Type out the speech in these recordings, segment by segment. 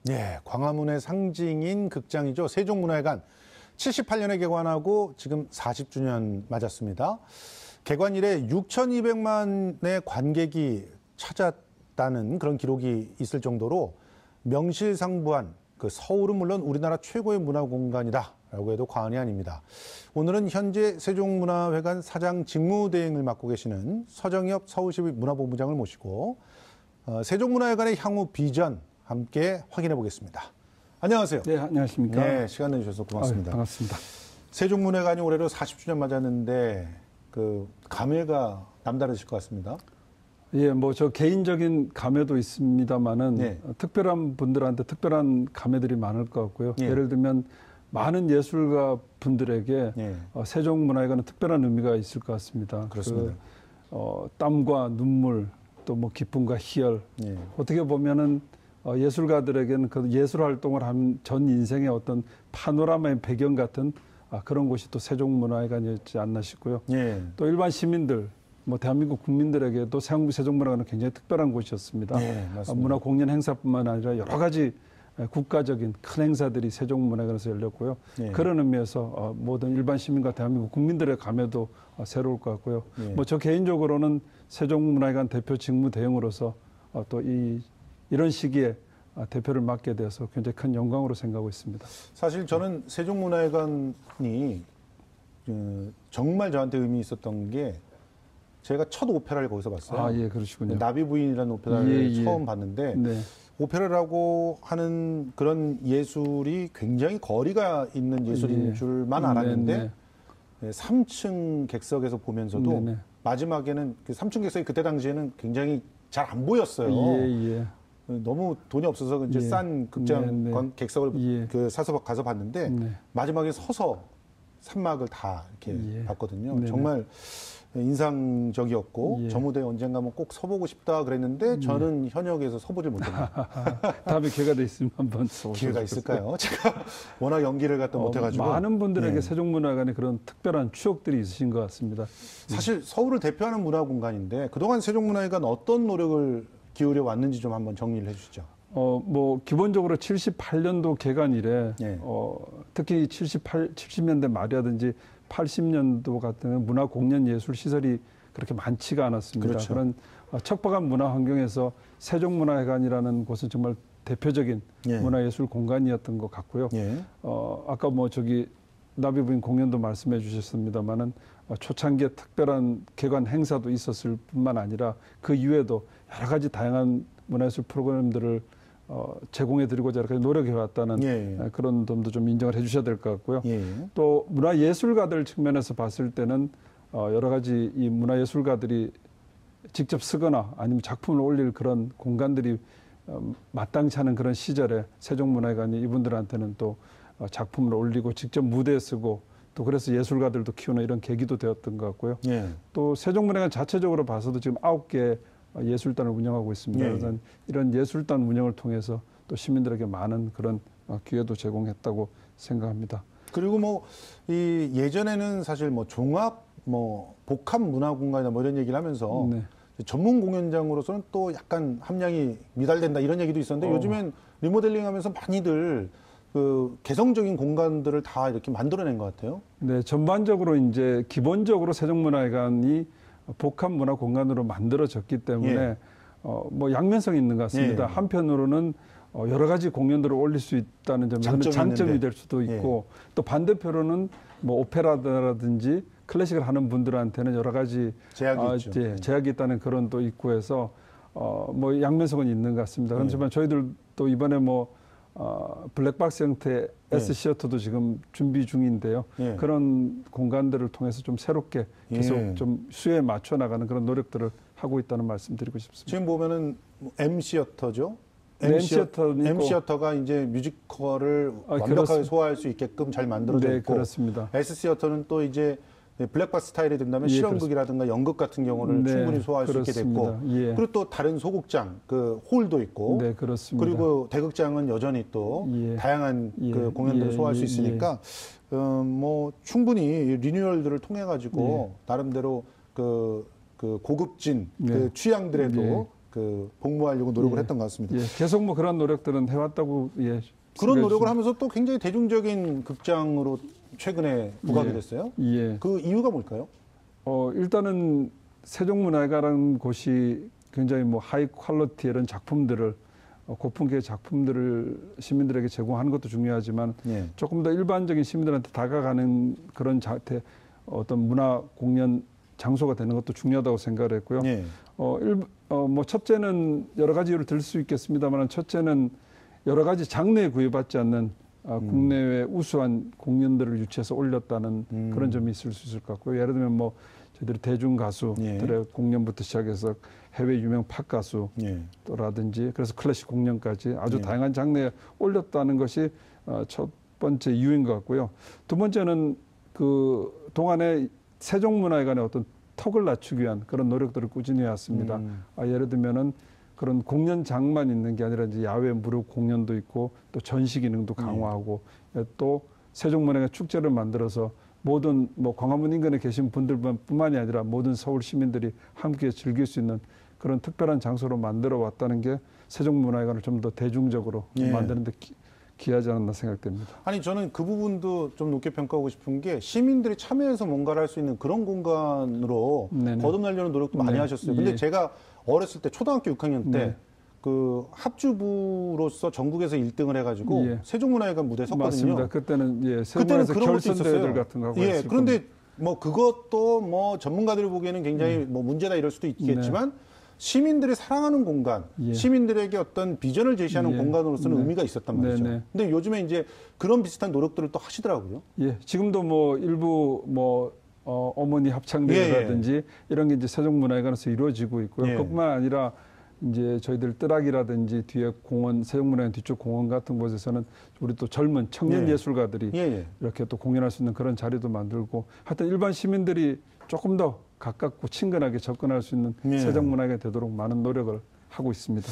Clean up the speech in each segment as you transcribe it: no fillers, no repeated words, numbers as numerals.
네, 광화문의 상징인 극장이죠. 세종문화회관 78년에 개관하고 지금 40주년 맞았습니다. 개관 이래 6,200만의 관객이 찾았다는 그런 기록이 있을 정도로 명실상부한 서울은 물론 우리나라 최고의 문화공간이다라고 해도 과언이 아닙니다. 오늘은 현재 세종문화회관 사장 직무대행을 맡고 계시는 서정엽 서울시 문화본부장을 모시고 세종문화회관의 향후 비전 함께 확인해 보겠습니다. 안녕하세요. 네, 안녕하십니까. 네, 시간 내주셔서 고맙습니다. 반갑습니다. 세종문화회관이 올해로 40주년 맞았는데 감회가 남다르실 것 같습니다. 예, 저 개인적인 감회도 있습니다만은 네. 특별한 분들한테 특별한 감회들이 많을 것 같고요. 예. 예를 들면 많은 예술가 분들에게 예. 세종문화회관은 특별한 의미가 있을 것 같습니다. 그렇습니다. 땀과 눈물 또 기쁨과 희열. 예. 어떻게 보면은 예술가들에게는 그 예술 활동을 한 전 인생의 어떤 파노라마의 배경 같은 그런 곳이 또 세종문화회관이었지 않나 싶고요. 예. 또 일반 시민들, 대한민국 국민들에게도 세종문화회관은 굉장히 특별한 곳이었습니다. 네, 맞습니다. 문화 공연 행사뿐만 아니라 여러 가지 국가적인 큰 행사들이 세종문화회관에서 열렸고요. 네. 그런 의미에서 모든 일반 시민과 대한민국 국민들의 감회도 새로울 것 같고요. 네. 저 개인적으로는 세종문화회관 대표 직무대행으로서 또 이런 시기에 대표를 맡게 되어서 굉장히 큰 영광으로 생각하고 있습니다. 사실 저는 세종문화회관이 정말 저한테 의미 있었던 게 제가 첫 오페라를 거기서 봤어요. 예, 그러시군요. 나비 부인이라는 오페라를 처음 봤는데 네. 오페라라고 하는 그런 예술이 굉장히 거리가 있는 예술인 줄만 알았는데 3층 객석에서 보면서도 네네. 마지막에는 그 3층 객석이 그때 당시에는 굉장히 잘 안 보였어요. 예. 너무 돈이 없어서 이제 싼 극장 객석을 사서 가서 봤는데 마지막에 서서 3막을 다 이렇게 봤거든요. 네네. 정말 인상적이었고 저 무대에 언젠가 꼭 서보고 싶다 그랬는데 저는 현역에서 서보질 못했네요. 다음에 기회가 돼 있으면 한번 기회가 있을까요? 제가 워낙 연기를 갖다 못해가지고 많은 분들에게 세종문화회관에 그런 특별한 추억들이 있으신 것 같습니다. 사실 서울을 대표하는 문화공간인데 그동안 세종문화회관 어떤 노력을 기울여 왔는지 좀 한번 정리를 해주시죠. 기본적으로 78년도 개관 이래 특히 70년대 말이라든지 80년도 같은 문화 공연 예술 시설이 그렇게 많지가 않았습니다. 그렇죠. 그런 척박한 문화 환경에서 세종문화회관이라는 곳은 정말 대표적인 문화예술 공간이었던 것 같고요. 아까 나비부인 공연도 말씀해 주셨습니다만은 초창기에 특별한 개관 행사도 있었을 뿐만 아니라 그 이후에도 여러 가지 다양한 문화예술 프로그램들을 제공해드리고자 이렇게 노력해왔다는 그런 점도 좀 인정을 해주셔야 될 것 같고요. 또 문화예술가들 측면에서 봤을 때는 여러 가지 이 문화예술가들이 직접 쓰거나 아니면 작품을 올릴 그런 공간들이 마땅치 않은 그런 시절에 세종문화회관이 이분들한테는 또 작품을 올리고 직접 무대에 쓰고 또 그래서 예술가들도 키우는 이런 계기도 되었던 것 같고요. 또 세종문화회관 자체적으로 봐서도 지금 9개 예술단을 운영하고 있습니다. 그래서 이런 예술단 운영을 통해서 또 시민들에게 많은 그런 기회도 제공했다고 생각합니다. 그리고 예전에는 사실 종합 복합 문화공간이나 이런 얘기를 하면서 전문 공연장으로서는 또 약간 함량이 미달된다 이런 얘기도 있었는데 요즘엔 리모델링하면서 많이들 개성적인 공간들을 다 이렇게 만들어낸 것 같아요. 네, 전반적으로 기본적으로 세종문화회관이 복합 문화 공간으로 만들어졌기 때문에 양면성이 있는 것 같습니다. 한편으로는 여러 가지 공연들을 올릴 수 있다는 점에서는 장점이 될 수도 있고 또 반대표로는 오페라라든지 클래식을 하는 분들한테는 여러 가지 제약이 있다는 그런 또 있고 해서 양면성은 있는 것 같습니다. 그렇지만 저희들도 이번에 블랙박스 형태의 S시어터도 지금 준비 중인데요. 그런 공간들을 통해서 좀 새롭게 계속 좀 수요에 맞춰 나가는 그런 노력들을 하고 있다는 말씀 드리고 싶습니다. 지금 보면은 M시어터죠? M시어터가 이제 뮤지컬을 완벽하게 소화할 수 있게끔 잘 만들어져 있고 그렇습니다. S시어터는 또 이제 블랙박스 스타일이 된다면 실험극이라든가 연극 같은 경우를 충분히 소화할 수 있게 됐고 그리고 또 다른 소극장, 홀도 있고 그렇습니다. 그리고 대극장은 여전히 또 다양한 공연들을 소화할 수 있으니까 충분히 리뉴얼들을 통해 가지고 나름대로 고급진 취향들에도 그 복무하려고 노력을 예. 했던 것 같습니다. 예. 계속 뭐 그런 노력들은 해왔다고 예. 그런 노력을 하면서 또 굉장히 대중적인 극장으로 최근에 부각이 예. 됐어요. 예. 그 이유가 뭘까요? 일단은 세종문화회관이라는 곳이 굉장히 뭐 하이 퀄리티 이런 작품들을 고품격의 작품들을 시민들에게 제공하는 것도 중요하지만 예. 조금 더 일반적인 시민들한테 다가가는 그런 어떤 문화 공연 장소가 되는 것도 중요하다고 생각을 했고요. 예. 뭐 첫째는 여러 가지 이유를 들 수 있겠습니다만 첫째는 여러 가지 장르에 구애받지 않는 국내외 우수한 공연들을 유치해서 올렸다는 그런 점이 있을 수 있을 것 같고요. 예를 들면 뭐 저희들이 대중 가수들의 예. 공연부터 시작해서 해외 유명 팝 가수라든지 그래서 클래식 공연까지 아주 예. 다양한 장르에 올렸다는 것이 첫 번째 이유인 것 같고요. 두 번째는 그 동안에 세종문화회관의 어떤 턱을 낮추기 위한 그런 노력들을 꾸준히 해왔습니다. 예를 들면은 그런 공연장만 있는 게 아니라 이제 야외 무료 공연도 있고 또 전시 기능도 강화하고 또 세종문화회관 축제를 만들어서 모든 뭐 광화문 인근에 계신 분들뿐만이 아니라 모든 서울 시민들이 함께 즐길 수 있는 그런 특별한 장소로 만들어 왔다는 게 세종문화회관을 좀 더 대중적으로 예. 만드는 데 기하지 않았나 생각됩니다. 아니 저는 그 부분도 좀 높게 평가하고 싶은 게 시민들이 참여해서 뭔가를 할 수 있는 그런 공간으로 네네. 거듭나려는 노력도 많이 네. 하셨어요. 근데 예. 제가 어렸을 때 초등학교 6학년 때 네. 그 합주부로서 전국에서 1등을 해가지고 예. 세종문화회관 무대에 섰거든요. 맞습니다. 그때는 예, 그때는 세종문화에서 그런 것도 결선대회들 있었어요. 같은 거 하고 예, 했을 그런데 겁니다. 뭐 그것도 뭐 전문가들이 보기에는 굉장히 뭐 문제다 이럴 수도 있겠지만 시민들이 사랑하는 공간, 예. 시민들에게 어떤 비전을 제시하는 예. 공간으로서는 네. 의미가 있었단 말이죠. 네네. 근데 요즘에 이제 그런 비슷한 노력들을 또 하시더라고요. 예, 지금도 뭐 일부 뭐 어머니 합창대회라든지 이런 게 이제 세종문화회관에서 이루어지고 있고요. 예. 그뿐만 아니라 이제 저희들 뜨락이라든지 뒤에 공원, 세종문화회관 뒤쪽 공원 같은 곳에서는 우리 또 젊은 청년 예. 예술가들이 이렇게 또 공연할 수 있는 그런 자리도 만들고 하여튼 일반 시민들이 조금 더 가깝고 친근하게 접근할 수 있는 세종문화회관이 되도록 많은 노력을 하고 있습니다.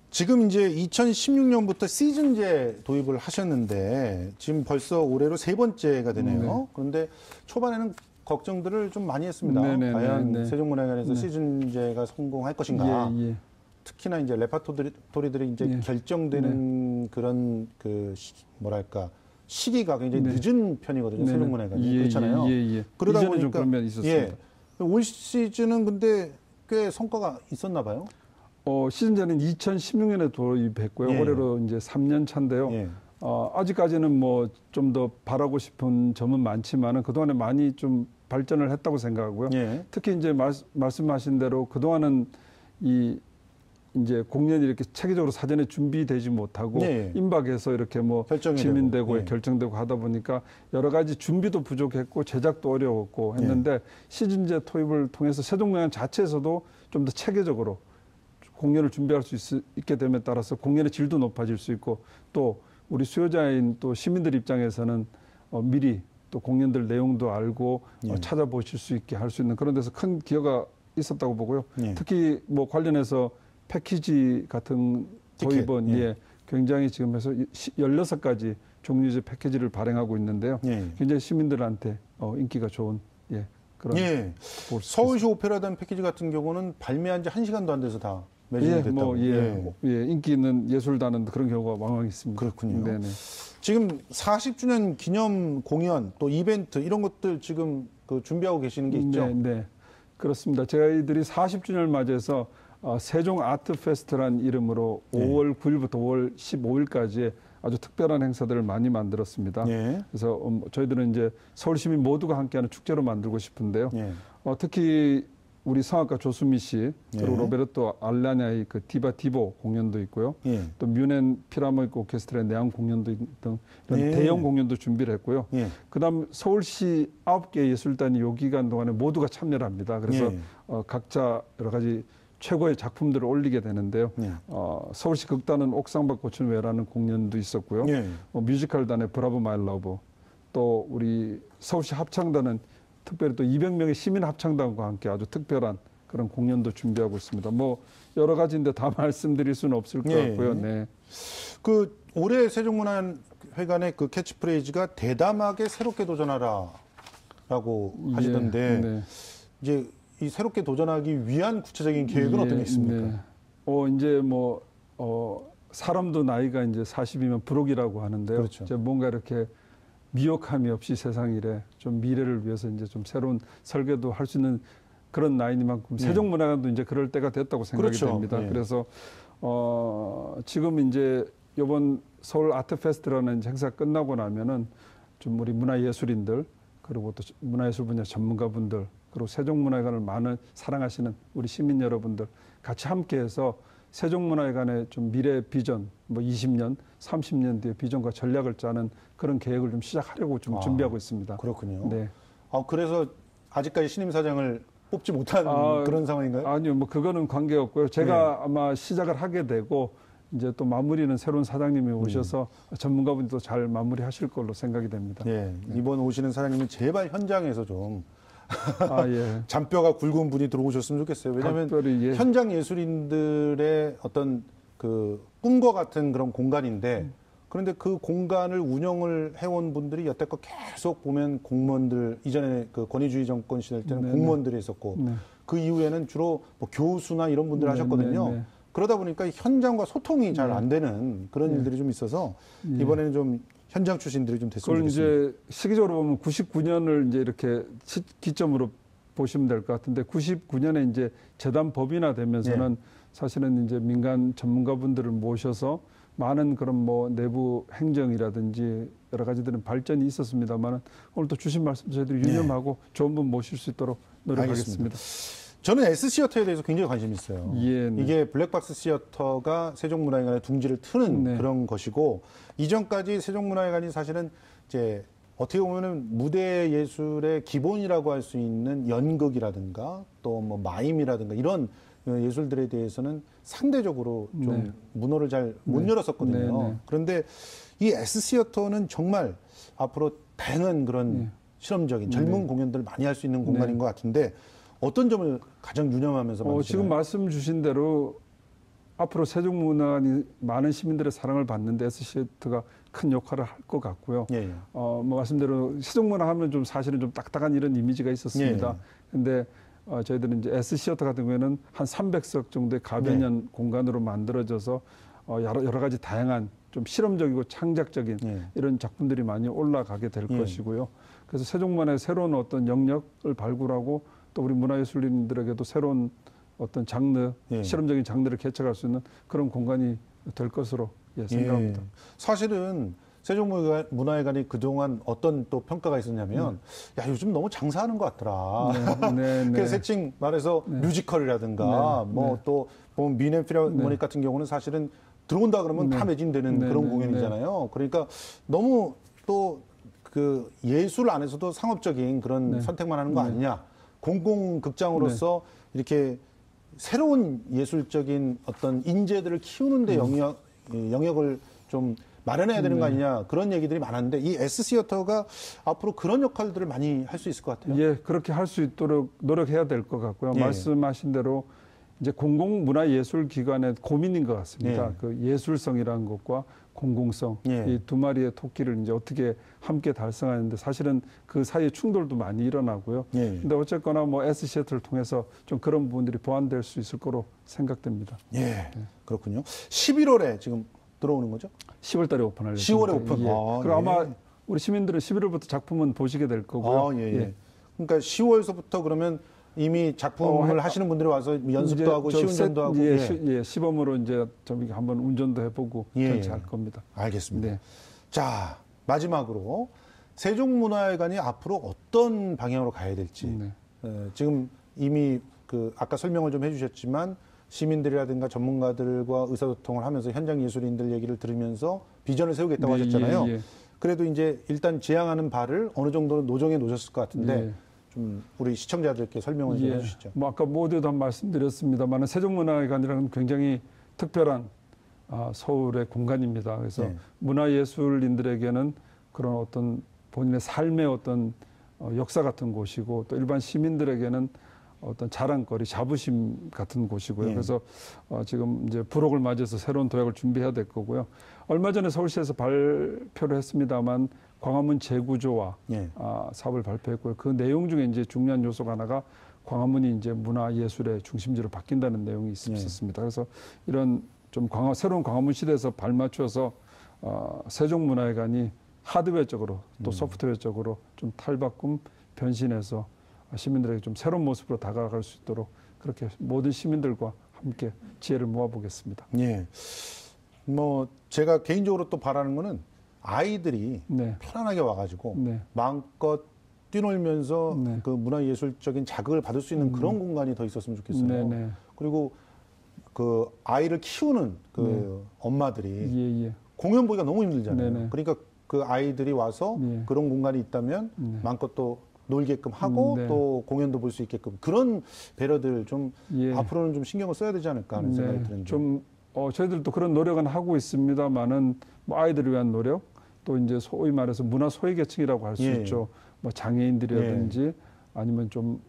지금 이제 2016년부터 시즌제 도입을 하셨는데 지금 벌써 올해로 3번째가 되네요. 네. 그런데 초반에는 걱정들을 좀 많이 했습니다. 네네네. 과연 네. 세종문화회관에서 네. 시즌제가 성공할 것인가. 예, 예. 특히나 이제 레파토리들이 이제 예. 결정되는 그런 그 뭐랄까 시기가 굉장히 네. 늦은 편이거든요. 네네. 세종문화회관이 예, 그렇잖아요. 예. 그러다 이전에 좀 보니까 그런 면이 있었습니다. 올 시즌은 근데 꽤 성과가 있었나 봐요. 시즌제는 2016년에 도입했고요. 예. 올해로 이제 3년 차인데요. 예. 아직까지는 뭐 좀 더 바라고 싶은 점은 많지만은 그동안에 많이 좀 발전을 했다고 생각하고요. 예. 특히 이제 말씀하신 대로 그동안은 이제 공연이 이렇게 체계적으로 사전에 준비되지 못하고 예. 임박해서 이렇게 뭐 지민되고 결정되고 하다 보니까 여러 가지 준비도 부족했고 제작도 어려웠고 했는데 시즌제 토입을 통해서 세종문화회관 자체에서도 좀 더 체계적으로 공연을 준비할 수 있게 됨에 따라서 공연의 질도 높아질 수 있고 또 우리 수요자인 또 시민들 입장에서는 미리 또 공연들 내용도 알고 찾아보실 수 있게 할 수 있는 그런 데서 큰 기여가 있었다고 보고요. 특히 뭐 관련해서 패키지 같은 도입은 굉장히 지금 해서 16가지 종류의 패키지를 발행하고 있는데요. 굉장히 시민들한테 인기가 좋은 그런 서울시 오페라단 패키지 같은 경우는 발매한 지 1시간도 안 돼서 다 매진이 됐다고. 인기 있는 예술단은 그런 경우가 왕왕 있습니다. 그렇군요. 네네. 지금 40주년 기념 공연 또 이벤트 이런 것들 지금 그 준비하고 계시는 게 있죠? 네. 그렇습니다. 저희들이 40주년을 맞이해서 세종 아트 페스트라는 이름으로 5월 9일부터 5월 15일까지 아주 특별한 행사들을 많이 만들었습니다. 그래서 저희들은 이제 서울 시민 모두가 함께하는 축제로 만들고 싶은데요. 특히 우리 성악가 조수미 씨 그리고 로베르토 알라냐의 그 디바 디보 공연도 있고요. 또 뮌헨 필하모닉 오케스트라의 내한 공연도 등 이런 대형 공연도 준비를 했고요. 그다음 서울시 9개 예술단이 요 기간 동안에 모두가 참여를 합니다. 그래서 각자 여러 가지 최고의 작품들을 올리게 되는데요. 서울시 극단은 옥상밭 꽃은 왜라는 공연도 있었고요. 뮤지컬단의 브라보 마이 러브 또 우리 서울시 합창단은 특별히 또 200명의 시민 합창단과 함께 아주 특별한 그런 공연도 준비하고 있습니다. 뭐 여러 가지인데 다 말씀드릴 수는 없을 것 같고요. 네. 그 올해 세종문화회관의 그 캐치프레이즈가 대담하게 새롭게 도전하라라고 하시던데 이제 이 새롭게 도전하기 위한 구체적인 계획은 어떤 게 있습니까? 이제 사람도 나이가 이제 40이면 불혹이라고 하는데요. 그렇죠. 이제 뭔가 이렇게 미혹함이 없이 세상 일에 좀 미래를 위해서 이제 좀 새로운 설계도 할 수 있는 그런 나이니만큼 세종문화관도 이제 그럴 때가 됐다고 생각이 그렇죠. 됩니다. 그래서 지금 이제 이번 서울 아트페스트라는 행사 끝나고 나면은 좀 우리 문화예술인들 그리고 또 문화예술 분야 전문가분들 그리고 세종문화회관을 많은 사랑하시는 우리 시민 여러분들 같이 함께해서 세종문화회관의 좀 미래 비전, 20년, 30년 뒤의 비전과 전략을 짜는 그런 계획을 좀 시작하려고 좀 준비하고 있습니다. 그렇군요. 네. 그래서 아직까지 신임사장을 뽑지 못한 그런 상황인가요? 아니요, 그거는 관계없고요. 제가 아마 시작을 하게 되고 이제 또 마무리는 새로운 사장님이 오셔서 전문가분들도 잘 마무리하실 걸로 생각이 됩니다. 네. 이번 오시는 사장님은 제발 현장에서 좀 예. 잔뼈가 굵은 분이 들어오셨으면 좋겠어요. 왜냐하면 현장 예술인들의 어떤 그 꿈과 같은 그런 공간인데 그런데 그 공간을 운영을 해온 분들이 여태껏 계속 보면 공무원들 이전에 그 권위주의 정권 시절 때는 공무원들이 있었고 그 이후에는 주로 교수나 이런 분들 하셨거든요. 그러다 보니까 현장과 소통이 잘 안 되는 그런 일들이 좀 있어서 이번에는 좀 현장 출신들이 좀 됐으면 좋겠습니다. 그걸 이제 시기적으로 보면 99년을 이제 이렇게 기점으로 보시면 될 것 같은데 99년에 이제 재단 법인화 되면서는 사실은 이제 민간 전문가분들을 모셔서 많은 그런 내부 행정이라든지 여러 가지들은 발전이 있었습니다만 오늘 또 주신 말씀 저희들이 유념하고 좋은 분 모실 수 있도록 노력하겠습니다. 알겠습니다. 저는 S시어터에 대해서 굉장히 관심이 있어요. 이게 블랙박스 시어터가 세종문화회관의 둥지를 트는 그런 것이고 이전까지 세종문화회관이 사실은 이제 어떻게 보면은 무대 예술의 기본이라고 할 수 있는 연극이라든가 또 마임이라든가 이런 예술들에 대해서는 상대적으로 좀 문호를 잘 못 열었었거든요. 그런데 이 S시어터는 정말 앞으로 다양한 그런 실험적인 젊은 공연들을 많이 할 수 있는 공간인 것 같은데 어떤 점을 가장 유념하면서 만드시나요? 지금 말씀 주신 대로 앞으로 세종문화관이 많은 시민들의 사랑을 받는데 S시어터가 큰 역할을 할 것 같고요. 말씀대로 세종문화 하면 좀 사실은 좀 딱딱한 이런 이미지가 있었습니다. 근데 저희들은 이제 S시어터 같은 경우에는 한 300석 정도의 가변형 공간으로 만들어져서 여러 가지 다양한 좀 실험적이고 창작적인 이런 작품들이 많이 올라가게 될 것이고요. 그래서 세종문화의 새로운 어떤 영역을 발굴하고 또 우리 문화예술인들에게도 새로운 어떤 장르, 실험적인 장르를 개척할 수 있는 그런 공간이 될 것으로 생각합니다. 사실은 세종문화회관이 그동안 어떤 또 평가가 있었냐면 야 요즘 너무 장사하는 것 같더라. 그래서 애칭 말해서 뮤지컬이라든가 또 미넨 필하모닉 같은 경우는 사실은 들어온다 그러면 다 매진되는 그런 공연이잖아요. 그러니까 너무 또 그 예술 안에서도 상업적인 그런 선택만 하는 거 아니냐. 공공극장으로서 이렇게 새로운 예술적인 어떤 인재들을 키우는 데 영역을 좀 마련해야 되는 거 아니냐 그런 얘기들이 많았는데 이 S시어터가 앞으로 그런 역할들을 많이 할 수 있을 것 같아요. 예, 그렇게 할 수 있도록 노력해야 될 것 같고요. 말씀하신 대로 이제 공공문화예술기관의 고민인 것 같습니다. 그 예술성이라는 것과 공공성 이 두 마리의 토끼를 이제 어떻게 함께 달성하는데 사실은 그 사이에 충돌도 많이 일어나고요. 근데 어쨌거나 S시어터를 통해서 좀 그런 부분들이 보완될 수 있을 거로 생각됩니다. 그렇군요. 11월에 지금 들어오는 거죠? 10월 달에 오픈하려고. 10월에 오픈. 그리고 아마 우리 시민들은 11월부터 작품은 보시게 될 거고요. 그러니까 10월서부터 그러면 이미 작품을 하시는 분들이 와서 연습도 하고 시운전도 하고 시범으로 이제 좀 한번 운전도 해보고 전체할 겁니다. 알겠습니다. 자, 마지막으로 세종문화회관이 앞으로 어떤 방향으로 가야 될지 지금 이미 그 아까 설명을 좀 해주셨지만 시민들이라든가 전문가들과 의사소통을 하면서 현장 예술인들 얘기를 들으면서 비전을 세우겠다고 하셨잖아요. 그래도 이제 일단 지향하는 바를 어느 정도는 노정해 놓으셨을 것 같은데 좀 우리 시청자들께 설명을 좀 해주시죠. 아까 모두도 한 말씀드렸습니다만 세종문화회관이라는 굉장히 특별한 서울의 공간입니다. 그래서 문화예술인들에게는 그런 어떤 본인의 삶의 어떤 역사 같은 곳이고 또 일반 시민들에게는 어떤 자랑거리, 자부심 같은 곳이고요. 그래서 지금 이제 불혹을 맞이해서 새로운 도약을 준비해야 될 거고요. 얼마 전에 서울시에서 발표를 했습니다만 광화문 재구조화 사업을 발표했고요. 그 내용 중에 이제 중요한 요소가 하나가 광화문이 이제 문화예술의 중심지로 바뀐다는 내용이 있었습니다. 그래서 이런 좀 새로운 광화문 시대에서 발맞춰서 세종문화회관이 하드웨어적으로 또 소프트웨어적으로 좀 탈바꿈 변신해서 시민들에게 좀 새로운 모습으로 다가갈 수 있도록 그렇게 모든 시민들과 함께 지혜를 모아보겠습니다. 예. 뭐 제가 개인적으로 또 바라는 거는 아이들이 네. 편안하게 와가지고 네. 마음껏 뛰놀면서 네. 그 문화예술적인 자극을 받을 수 있는 그런 공간이 더 있었으면 좋겠어요. 네네. 그리고 그 아이를 키우는 그 네. 엄마들이 예. 공연 보기가 너무 힘들잖아요. 네네. 그러니까 그 아이들이 와서 예. 그런 공간이 있다면 네. 마음껏 또 놀게끔 하고 네. 또 공연도 볼 수 있게끔 그런 배려들 좀 예. 앞으로는 좀 신경을 써야 되지 않을까 하는 생각이 네. 드는데. 좀 저희들도 그런 노력은 하고 있습니다만은 뭐 아이들을 위한 노력 또 이제 소위 말해서 문화 소외계층이라고 할 수 예. 있죠. 뭐 장애인들이라든지 예. 아니면 좀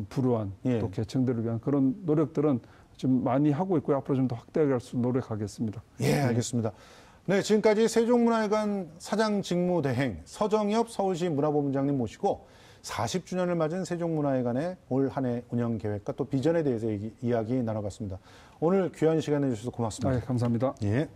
불우한 예. 또 계층들을 위한 그런 노력들은 좀 많이 하고 있고요. 앞으로 좀 더 확대하게 할 수 있도록 노력하겠습니다. 예, 알겠습니다. 네, 지금까지 세종문화회관 사장 직무대행 서정엽 서울시 문화본부장님 모시고 40주년을 맞은 세종문화회관의 올 한 해 운영 계획과 또 비전에 대해서 이야기 나눠봤습니다. 오늘 귀한 시간 내주셔서 고맙습니다. 감사합니다. 예.